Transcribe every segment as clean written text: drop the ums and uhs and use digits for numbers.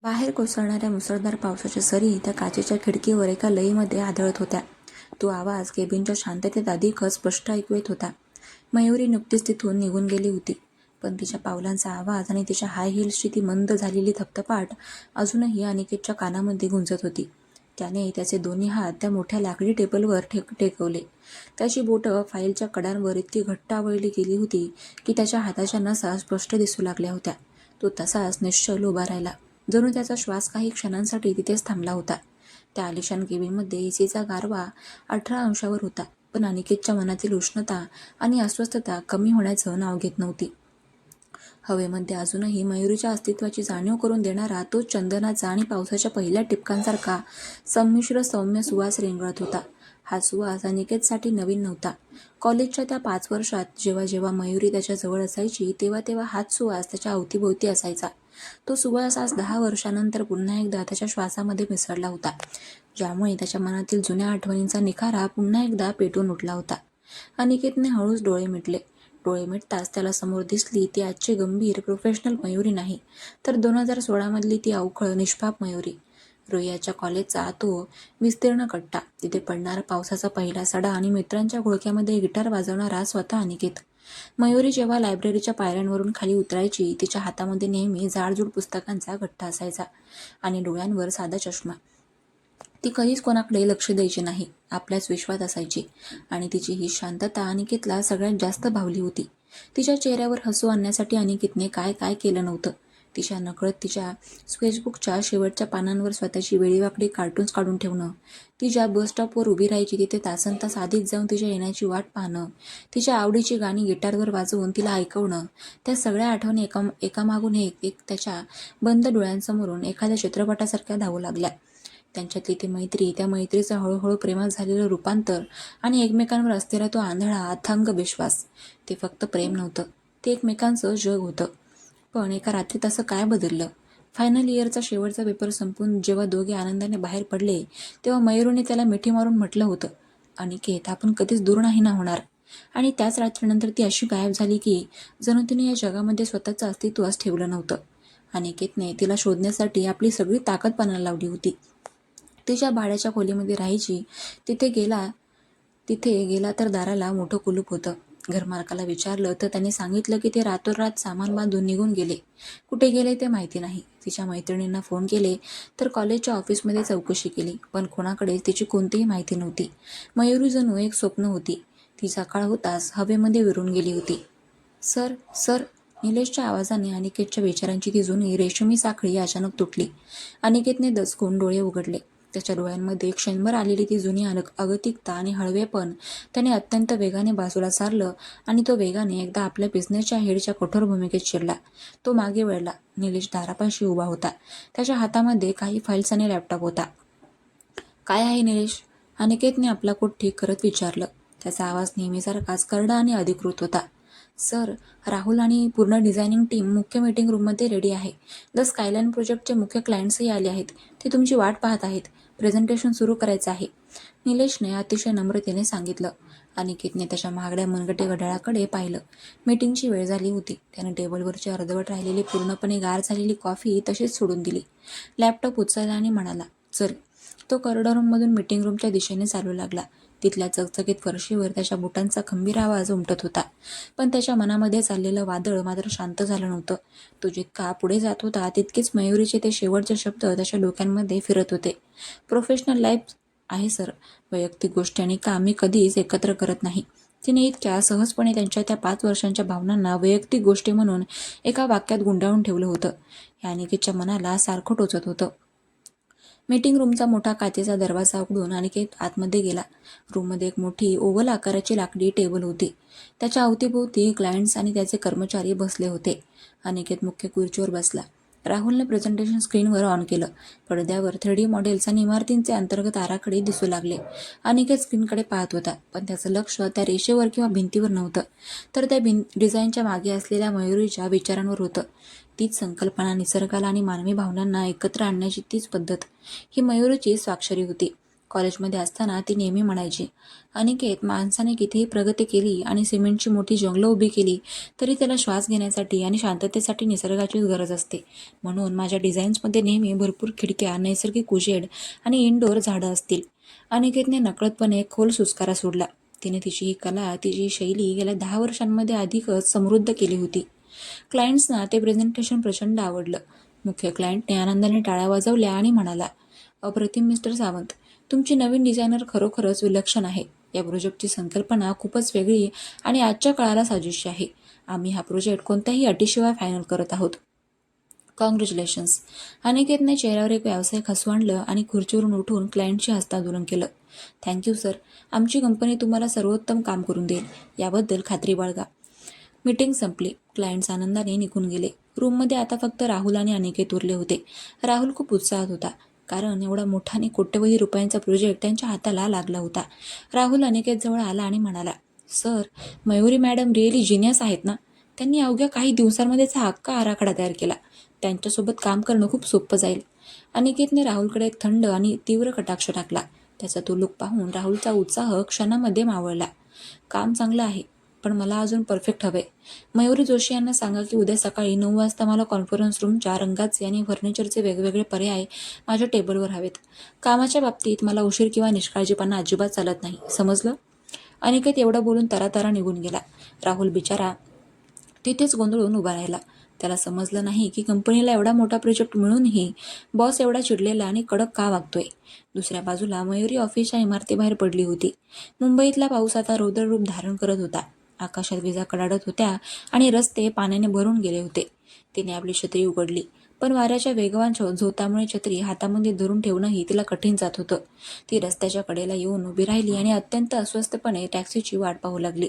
बाहेर कोसळणाऱ्या मुसळधार पावसाच्या सरी त्या काचेच्या खिडकीवर एका लयीमध्ये आदळत होत्या. तो आवाज केबिनच्या शांततेत अधिकच स्पष्ट ऐकू येत होता. मयुरी नुकतीच तिथून निघून गेली होती, पण तिच्या पावलांचा आवाज आणि तिच्या हाय हिल्सची ती मंद झालेली थपथपाट अजूनही अनिकेतच्या कानामध्ये गुंजत होती. त्याने त्याचे दोन्ही हात त्या मोठ्या लाकडी टेबलवर टेकवले. त्याची बोटं फाईलच्या कडांवर इतकी घट्ट आवळली गेली होती की त्याच्या हाताच्या नसा स्पष्ट दिसू लागल्या होत्या. तो तसाच निश्चल उभा राहिला, जणू त्याचा श्वास काही क्षणांसाठी तिथेच थांबला होता. त्या आलिशान केबिनमध्ये एसीचा गारवा 18 अंशावर होता, पण अनिकेतच्या मनातील उष्णता आणि अस्वस्थता कमी होण्याचं नाव घेत नव्हती. हवेमध्ये अजूनही मयुरीच्या अस्तित्वाची जाणीव करून देणारा तो चंदनाचा आणि पावसाच्या पहिल्या टिपकांसारखा संमिश्र सौम्य सुवास रेंगाळत होता. हा सुवास अनिकेतसाठी नवीन नव्हता. कॉलेजच्या त्या 5 वर्षात जेव्हा जेव्हा मयुरी त्याच्या जवळ असायची, तेव्हा तेव्हा हाच सुवास त्याच्या अवतीभोवती असायचा. तो सुवास आज 10 वर्षांनंतर पुन्हा एकदा त्याच्या श्वासामध्ये मिसळला होता, ज्यामुळे त्याच्या मनातील जुन्या आठवणींचा निखारा पुन्हा एकदा पेटून उठला होता. अनिकेतने हळूच डोळे मिटले. डोळे मिटताच त्याला समोर दिसली ती आजची गंभीर प्रोफेशनल मयुरी नाही, तर 2016 मधली ती अवखळ निष्पाप मयुरी. रुईयाच्या कॉलेजचा तो विस्तीर्ण कट्टा, तिथे पडणारा पावसाचा पहिला सडा आणि मित्रांच्या घोळक्यामध्ये गिटार वाजवणारा स्वतः अनिकेत. मयुरी जेव्हा लायब्ररीच्या पायऱ्यांवरून खाली उतरायची, तिच्या हातामध्ये नेहमी जाडजूड पुस्तकांचा गठ्ठा असायचा आणि डोळ्यांवर साधा चष्मा. ती कधीच कोणाकडे लक्ष द्यायची नाही, आपल्याच विश्वात असायची. आणि तिची ही शांतता अनिकेतला सगळ्यात जास्त भावली होती. तिच्या चेहऱ्यावर हसू आणण्यासाठी अनिकेतने काय काय केलं नव्हतं. तिच्या नकळत तिच्या स्केचबुकच्या शेवटच्या पानांवर स्वतःची वेडीवाकडी कार्टून्स काढून ठेवणं, ती ज्या बसस्टॉपवर उभी राहायची तिथे तासनतास आधीच जाऊन तिच्या येण्याची वाट पाहणं, तिच्या आवडीची गाणी गिटारवर वाजवून तिला ऐकवणं, त्या सगळ्या आठवणी एकामागून एक त्याच्या बंद डोळ्यांसमोरून एखाद्या चित्रपटासारख्या धावू लागल्या. त्यांच्यातली ती मैत्री, त्या मैत्रीचं हळूहळू प्रेमात झालेलं रूपांतर आणि एकमेकांवर असलेला तो आंधळा अथांग विश्वास, ते फक्त प्रेम नव्हतं, ते एकमेकांचं जग होतं. पण एका रात्रीत असं काय बदललं? फायनल इयरचा शेवटचा पेपर संपून जेव्हा दोघे आनंदाने बाहेर पडले, तेव्हा मयुरीने त्याला मिठी मारून म्हटलं होतं, अनिकेत, आपण कधीच दूर नाही ना होणार. आणि त्याच रात्रीनंतर ती अशी गायब झाली की जणू तिने या जगामध्ये स्वतःचं अस्तित्वच ठेवलं नव्हतं. अनिकेतने तिला शोधण्यासाठी आपली सगळी ताकद पणाला लावली होती. तिच्या भाड्याच्या खोलीमध्ये राहायची, तिथे गेला तर दाराला मोठं कुलूप होतं. घरमालकाला विचारलं तर त्याने सांगितलं की ते रातोरात सामान बांधून निघून गेले. कुठे गेले ते माहिती नाही. तिच्या मैत्रिणींना फोन केले तर कॉलेजच्या ऑफिसमध्ये चौकशी केली, पण कोणाकडेच तिची कोणतीही माहिती नव्हती. मयुरी जणू एक स्वप्न होती. ती सकाळ होताच हवेमध्ये विरून गेली होती. सर, सर, निलेशच्या आवाजाने अनिकेतच्या विचारांची ती जुनी रेशमी साखळी अचानक तुटली. अनिकेतने दचकून डोळे उघडले. त्याच्या डोळ्यांमध्ये क्षणभर आलेली ती जुनी अगतिकता आणि हळवेपण त्याने अत्यंत वेगाने बाजूला सारलं आणि तो वेगाने एकदा आपल्या बिझनेसच्या हेडच्या कठोर भूमिकेत शिरला. तो मागे वळला. निलेश दारापाशी उभा होता. त्याच्या हातामध्ये काही फाईल्स आणि लॅपटॉप होता. काय आहे निलेश? अनिकेतने आपला कोट ठीक करत विचारलं. त्याचा आवाज नेहमीसारखाच करडा आणि अधिकृत होता. सर, राहुल आणि पूर्ण डिझायनिंग टीम मुख्य मीटिंग रूममध्ये रेडी आहे. द स्कायलाईन प्रोजेक्टचे मुख्य क्लायंट्सही आले आहेत. ते तुमची वाट पाहत आहेत. प्रेझेंटेशन सुरू करायचं आहे, निलेशने अतिशय नम्रतेने सांगितलं. अनिकेतने त्याच्या महागड्या मनगटे घड्याळाकडे पाहिलं. मीटिंगची वेळ झाली होती. त्याने टेबलवरची अर्धवट राहिलेली पूर्णपणे गार झालेली कॉफी तशीच सोडून दिली. लॅपटॉप उचलला आणि म्हणाला, चल. तो कॉरिडॉर रूममधून मीटिंग रूमच्या दिशेने चालू लागला. तिथल्या चकचकीत फरशीवर त्याच्या बुटांचा खंबीर आवाज उमटत होता. पण त्याच्या मनामध्ये चाललेलं वादळ मात्र शांत झालं नव्हतं. तो जितका पुढे जात होता तितकेच मयुरीचे ते शेवटचे शब्द त्याच्या डोक्यांमध्ये फिरत होते. प्रोफेशनल लाईफ आहे सर, वैयक्तिक गोष्टी आणि काम मी कधीच एकत्र करत नाही. तिने इतक्या सहजपणे त्यांच्या त्या 5 वर्षांच्या भावनांना वैयक्तिक गोष्टी म्हणून एका वाक्यात गुंडाळून ठेवलं होतं. हे अनिकेतच्या मनाला सारखं टोचत होतं. मीटिंग रूमचा मोठा काचेचा दरवाजा उघडून अनिकेत आतमध्ये गेला. रूममध्ये एक मोठी ओव्हल आकाराची लाकडी टेबल होती. त्याच्या अवतीभोवती क्लायंट्स आणि त्याचे कर्मचारी बसले होते. अनिकेत मुख्य खुर्चीवर बसला. राहुलने प्रेझेंटेशन स्क्रीनवर ऑन केलं. पडद्यावर 3D मॉडेल्स आणि इमारतींचे अंतर्गत आराखडे दिसू लागले. अनिकेत स्क्रीनकडे पाहत होता, पण त्याचं लक्ष त्या रेषेवर किंवा भिंतीवर नव्हतं, तर त्या डिझाईनच्या मागे असलेल्या मयुरीच्या विचारांवर होतं. तीच संकल्पना, निसर्गाला आणि मानवी भावनांना एकत्र आणण्याची तीच पद्धत, ही मयुरीची स्वाक्षरी होती. कॉलेजमध्ये असताना ती नेहमी म्हणायची, अनिकेत, माणसाने कितीही प्रगती केली आणि सिमेंटची मोठी जंगलं उभी केली तरी त्याला श्वास घेण्यासाठी आणि शांततेसाठी निसर्गाचीच गरज असते. म्हणून माझ्या डिझाईन्समध्ये नेहमी भरपूर खिडक्या, नैसर्गिक उजेड आणि इनडोअर झाडं असतील. अनिकेतने नकळतपणे खोल सुस्कारा सोडला. तिने तिची ही कला, तिची शैली गेल्या 10 वर्षांमध्ये अधिकच समृद्ध केली होती. क्लायंट्सना ते प्रेझेंटेशन प्रचंड आवडलं. मुख्य क्लायंटने आनंदाने टाळ्या वाजवल्या आणि म्हणाला, अप्रतिम मिस्टर सावंत, तुमची नवीन डिझायनर खरोखरच विलक्षण आहे. या प्रोजेक्टची संकल्पना खूपच वेगळी आणि आजच्या काळाला साजेशी आहे. आम्ही हा प्रोजेक्ट कोणत्याही अटीशिवाय फायनल करत आहोत. कॉंग्रॅच्युलेशन्स. अनिकेतने चेहऱ्यावर एक व्यावसायिक हसू आणलं आणि खुर्चीवरून उठून क्लायंटशी हस्तांदोलन केलं. Thank you sir. आमची कंपनी तुम्हाला सर्वोत्तम काम करून देईल, याबद्दल खात्री बाळगा. मीटिंग संपली. क्लायंट्स आनंदाने निघून गेले. रूममध्ये आता फक्त राहुल आणि अनिकेत उरले होते. राहुल खूप उत्साहात होता, कारण एवढा मोठा आणि कोट्यवधी रुपयांचा प्रोजेक्ट त्यांच्या हाताला लागला होता. राहुल अनिकेतजवळ आला आणि म्हणाला, sir, Mayuri madam really genius आहेत ना. त्यांनी अवघ्या काही दिवसांमध्येच हा अख्खा आराखडा तयार केला. त्यांच्यासोबत काम करणं खूप सोपं जाईल. अनिकेतने राहुलकडे एक थंड आणि तीव्र कटाक्ष टाकला. त्याचा तो लूक पाहून राहुलचा उत्साह क्षणामध्ये मावळला. काम चांगलं आहे, पण मला अजून परफेक्ट हवंय. मयुरी जोशी यांना सांगा की उद्या सकाळी 9 वाजता मला कॉन्फरन्स रूमच्या रंगाचे आणि फर्निचरचे वेगवेगळे पर्याय माझ्या टेबलवर हवेत. कामाच्या बाबतीत मला उशीर किंवा निष्काळजीपणा अजिबात चालत नाही, समजलं? अनिकेत एवढं बोलून तरातरा निघून गेला. राहुल बिचारा तिथेच गोंधळून उभा राहिला. त्याला समजलं नाही की कंपनीला एवढा मोठा प्रोजेक्ट मिळूनही बॉस एवढा चिडलेला आणि कडक का वागतोय. दुसऱ्या बाजूला मयुरी ऑफिसच्या इमारतीबाहेर पडली होती. मुंबईतला पाऊस आता रौद्र रूप धारण करत होता. आकाशात विजा कडाडत होत्या आणि रस्ते पाण्याने भरून गेले होते. तिने आपली छत्री उघडली, पण वाऱ्याच्या वेगवान झोतामुळे छत्री हातामध्ये धरून ठेवणंही तिला कठीण जात होतं. ती रस्त्याच्या कडेला येऊन उभी राहिली आणि अत्यंत अस्वस्थपणे टॅक्सीची वाट पाहू लागली.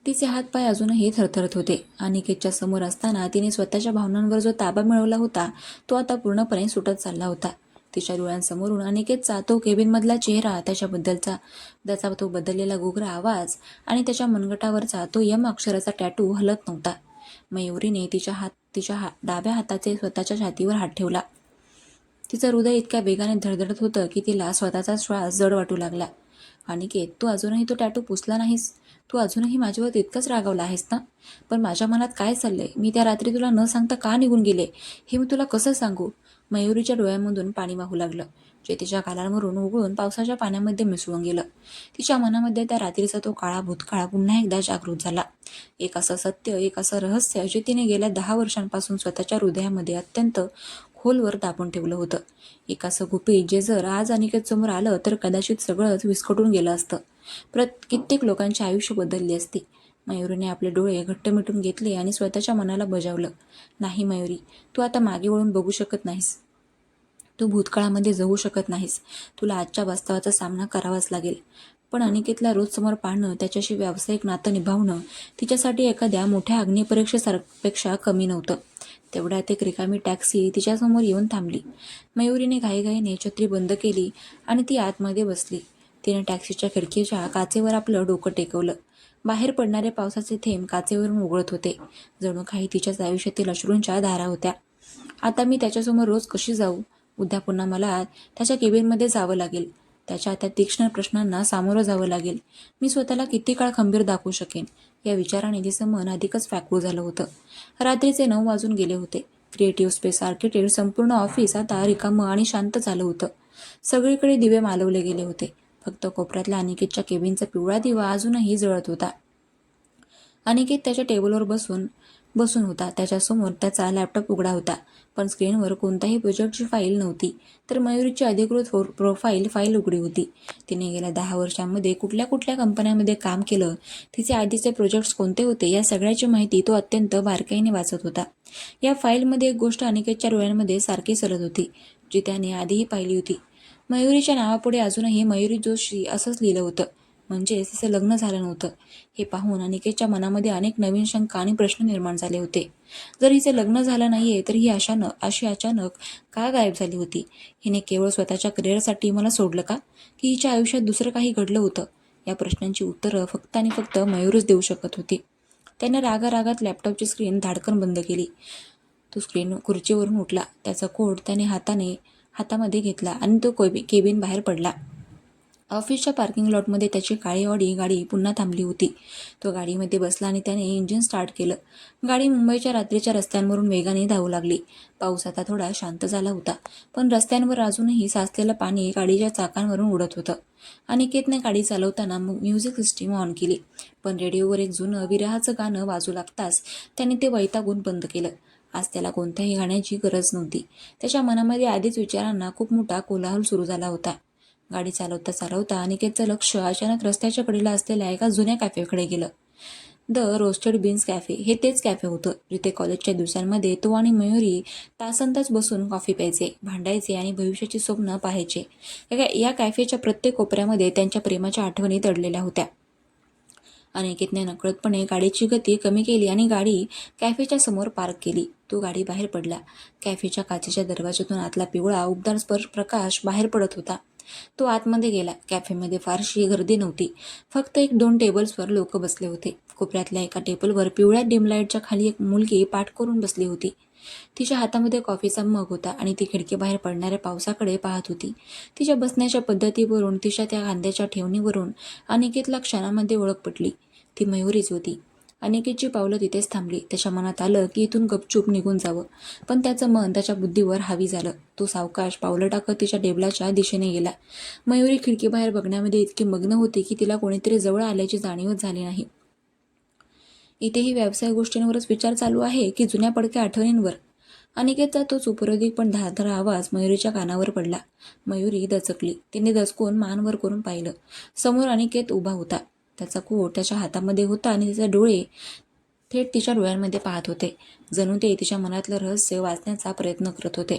तिचे हातपाय अजूनही थरथरत होते. अनिकेतच्या समोर असताना तिने स्वतःच्या भावनांवर जो ताबा मिळवला होता तो आता पूर्णपणे सुटत चालला होता. तिच्या डोळ्यांसमोरून अनिकेतचा तो केबिनमधला चेहरा, त्याचा तो बदललेला घुगरा आवाज आणि त्याच्या मनगटावरचा तो यम अक्षराचा टॅटू हलत नव्हता. मयुरीने तिच्या डाव्या हाताचे स्वतःच्या छातीवर हात ठेवला. तिचं हृदय इतक्या वेगाने धडधडत होतं की तिला स्वतःचा श्वास जड वाटू लागला. अनिकेत, तू अजूनही तो टॅटू पुसला नाहीस. तू अजूनही माझ्यावर तितकंच रागावला आहेस ना? पण माझ्या मनात काय चाललंय? मी त्या रात्री तुला न सांगता का निघून गेले हे मी तुला कसं सांगू? मयुरीच्या डोळ्यांमधून पाणी वाहू लागलं, जे तिच्या गालांवरून उघळून पावसाच्या पाण्यामध्ये मिसळून गेलं. तिच्या मनामध्ये त्या रात्रीचा तो काळा भूतकाळ पुन्हा एकदा जागृत झाला. एक असं सत्य, एक असं रहस्य जे तिने गेल्या 10 वर्षांपासून स्वतःच्या हृदयामध्ये अत्यंत खोलवर दाबून ठेवलं होतं. एक असं गुपित जे जर आज अनिकेत समोर आलं तर कदाचित सगळंच विस्कटून गेलं असतं. कित्येक लोकांची आयुष्य बदलली असती. मयुरीने आपले डोळे घट्ट मिटून घेतले आणि स्वतःच्या मनाला बजावलं, नाही मयुरी, तू आता मागे वळून बघू शकत नाहीस. तू भूतकाळामध्ये जगू शकत नाहीस. तुला आजच्या वास्तवाचा सामना करावाच लागेल. पण अनिकेतला रोज समोर पाहणं, त्याच्याशी व्यावसायिक नातं निभावणं तिच्यासाठी एखाद्या मोठ्या अग्निपरीक्षेपेक्षा कमी नव्हतं. तेवढ्यात एक रिकामी टॅक्सी तिच्यासमोर येऊन थांबली. मयुरीने घाईघाईने छत्री बंद केली आणि ती आतमध्ये बसली. तिने टॅक्सीच्या खिडकीच्या काचेवर आपलं डोकं टेकवलं. बाहेर पडणारे पावसाचे थेंब काचेवरून उघळत होते. जणू काही तिच्याच आयुष्यातील अश्रूंच्या धारा होत्या. आता मी त्याच्यासमोर रोज कशी जाऊ? उद्या पुन्हा मला त्याच्या केबिनमध्ये जावं लागेल. त्याच्या त्या तीक्ष्ण प्रश्नांना सामोरं जावं लागेल. मी स्वतःला किती काळ खंबीर दाखवू शकेन? या विचाराने तिचं मन अधिकच व्याकुळ झालं होतं. रात्रीचे 9 वाजून गेले होते. क्रिएटिव्ह स्पेस आर्किटेक्ट संपूर्ण ऑफिस आता रिकामं आणि शांत झालं होतं. सगळीकडे दिवे मालवले गेले होते. फक्त कोपऱ्यातल्या अनिकेतच्या केबिनचा पिवळा दिवा अजूनही जळत होता. अनिकेत त्याच्या टेबलवर बसून होता. त्याच्यासमोर त्याचा लॅपटॉप उघडा होता, पण स्क्रीनवर कोणत्याही प्रोजेक्टची फाईल नव्हती. तर मयुरीची अधिकृत प्रोफाईल फाईल उघडी होती. तिने गेल्या 10 वर्षांमध्ये कुठल्या कुठल्या कंपन्यांमध्ये काम केलं, तिचे आधीचे प्रोजेक्ट्स कोणते होते, या सगळ्याची माहिती तो अत्यंत बारकाईने वाचत होता. या फाईलमध्ये एक गोष्ट अनिकेतच्या डोळ्यांमध्ये सारखी सरत होती, जी त्याने आधीही पाहिली होती. मयुरीच्या नावापुढे अजूनही मयुरी जोशी असंच लिहिलं होतं. म्हणजेच तिचं लग्न झालं नव्हतं. हे पाहून अनिकेतच्या मनामध्ये अनेक नवीन शंका आणि प्रश्न निर्माण झाले होते. जर हिचं लग्न झालं नाहीये तर ही अशी अचानक का गायब झाली होती? हिने केवळ स्वतःच्या करिअरसाठी मला सोडलं का? की हिच्या आयुष्यात दुसरं काही घडलं होतं? या प्रश्नांची उत्तरं फक्त आणि फक्त मयूरच देऊ शकत होती. त्याने रागारागात लॅपटॉपची स्क्रीन धाडकन बंद केली. तो खुर्चीवरून उठला. त्याचा कोट त्याने हातामध्ये घेतला आणि तो केबिन बाहेर पडला. ऑफिसच्या पार्किंग लॉटमध्ये त्याची काळी ऑडी गाडी पुन्हा थांबली होती. तो गाडीमध्ये बसला आणि त्याने इंजिन स्टार्ट केलं. गाडी मुंबईच्या रात्रीच्या रस्त्यांवरून वेगाने धावू लागली. पाऊस आता थोडा शांत झाला होता, पण रस्त्यांवर अजूनही साचलेलं पाणी गाडीच्या चाकांवरून उडत होतं. अनिकेतने गाडी चालवताना म्युझिक सिस्टीम ऑन केली, पण रेडिओवर एक जुनं विरहाचं गाणं वाजू लागताच त्याने ते वैतागून बंद केलं. आज त्याला कोणत्याही गाण्याची गरज नव्हती. त्याच्या मनामध्ये आधीच विचारांना खूप मोठा कोलाहल सुरू झाला होता. गाडी चालवता चालवता अनिकेतचं लक्ष अचानक रस्त्याच्या कडेला असलेल्या एका जुन्या कॅफेकडे गेलं. द रोस्टेड बीन्स कॅफे हे तेच कॅफे होतं जिथे कॉलेजच्या दिवसांमध्ये तो आणि मयुरी तासंतास बसून कॉफी प्यायचे, भांडायचे आणि भविष्याची स्वप्न पाहायचे. या कॅफेच्या प्रत्येक कोपऱ्यामध्ये त्यांच्या प्रेमाच्या आठवणी दडलेल्या होत्या. अनिकेतने नकळतपणे गाडीची गती कमी केली आणि गाडी कॅफेच्या समोर पार्क केली. तो गाडी बाहेर पडला. कॅफेच्या काचेच्या दरवाजातून आतला पिवळा उबदार स्पर्श प्रकाश बाहेर पडत होता. तो आतमध्ये गेला. कॅफेमध्ये फारशी गर्दी नव्हती. फक्त 1-2 टेबल्सवर लोक बसले होते. कोपऱ्यातल्या एका टेबलवर पिवळ्या डिमलाईटच्या खाली एक मुलगी पाठ करून बसली होती. तिच्या हातामध्ये कॉफीचा मग होता आणि ती खिडकीबाहेर पडणाऱ्या पावसाकडे पाहत होती. तिच्या बसण्याच्या पद्धतीवरून, तिच्या त्या खांद्याच्या ठेवणीवरून अनिकेतला क्षणामध्ये ओळख पटली. ती मयुरीच होती. अनिकेतची पावलं तिथेच थांबली. त्याच्या मनात आलं की इथून गपचूप निघून जावं, पण त्याचं मन त्याच्या बुद्धीवर हावी झालं. तो सावकाश पावलं टाकत तिच्या टेबलाच्या दिशेने गेला. मयुरी खिडकीबाहेर बघण्यामध्ये इतकी मग्न होती की तिला कोणीतरी जवळ आल्याची जाणीवच झाली नाही. इथेही व्यावसायिक गोष्टींवरच विचार चालू आहे की जुन्या पडक्या आठवणींवर? अनिकेतचा तोच उपरोधिक पण धारधारा आवाज मयुरीच्या कानावर पडला. मयुरी दचकली. तिने दचकून मान वर करून पाहिलं. समोर अनिकेत उभा होता. त्याचा कोट त्याच्या हातामध्ये होता आणि तिचे डोळे थेट तिच्या डोळ्यांमध्ये पाहत होते. जणू ते तिच्या मनातलं रहस्य वाचण्याचा प्रयत्न करत होते.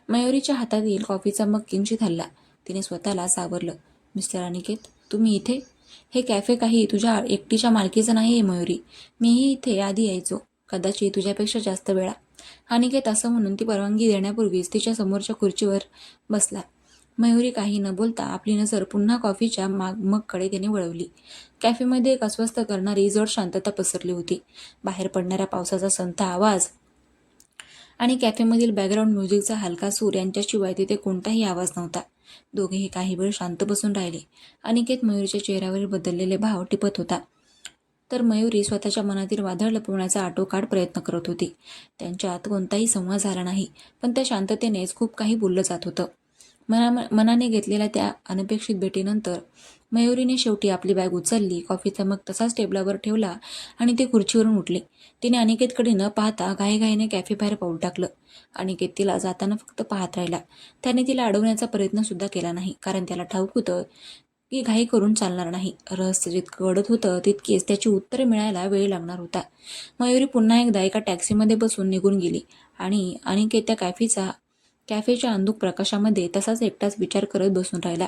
मयुरीच्या हातातील कॉफीचा मग किंचित हलला. तिने स्वतःला सावरलं. मिस्टर अनिकेत, तुम्ही इथे? हे कॅफे काही तुझ्या एकटीच्या मालकीचं नाही आहे मयुरी. मीही इथे आधी यायचो, कदाचित तुझ्यापेक्षा जास्त वेळा. अनिकेत असं म्हणून ती परवानगी देण्यापूर्वीच तिच्या समोरच्या खुर्चीवर बसला. मयुरी काही न बोलता आपली नजर पुन्हा कॉफीच्या मगकडे तिने वळवली. कॅफेमध्ये एक अस्वस्थ करणारी जड शांतता पसरली होती. बाहेर पडणाऱ्या पावसाचा संथ आवाज आणि कॅफेमधील बॅकग्राऊंड म्युझिकचा हलका सूर यांच्याशिवाय तिथे कोणताही आवाज नव्हता. दोघेही काही वेळ शांत बसून राहिले. अनिकेत मयुरीच्या चेहऱ्यावरील बदललेले भाव टिपत होता, तर मयुरी स्वतःच्या मनातील वादळ लपवण्याचा आटोकाट प्रयत्न करत होती. त्यांच्यात कोणताही संवाद झाला नाही, पण त्या शांततेनेच खूप काही बोललं जात होतं. मनाने घेतलेल्या त्या अनपेक्षित भेटीनंतर मयुरीने शेवटी आपली बॅग उचलली, कॉफीचा मग तसाच टेबलावर ठेवला आणि ती खुर्चीवरून उठली. तिने अनिकेतकडे न पाहता घाईघाईने कॅफेबाहेर पाऊल टाकलं. अनिकेत तिला जाताना फक्त पाहत राहिला. त्याने तिला अडवण्याचा प्रयत्न सुद्धा केला नाही, कारण त्याला ठाऊक होतं की घाई करून चालणार नाही. रहस्य जितकं घडत होतं तितकीच त्याची उत्तरे मिळायला वेळ लागणार होता. मयुरी पुन्हा एकदा एका टॅक्सीमध्ये बसून निघून गेली आणि अनिकेत त्या कॅफेच्या अंधुक प्रकाशामध्ये तसाच एकटाच विचार करत बसून राहिला.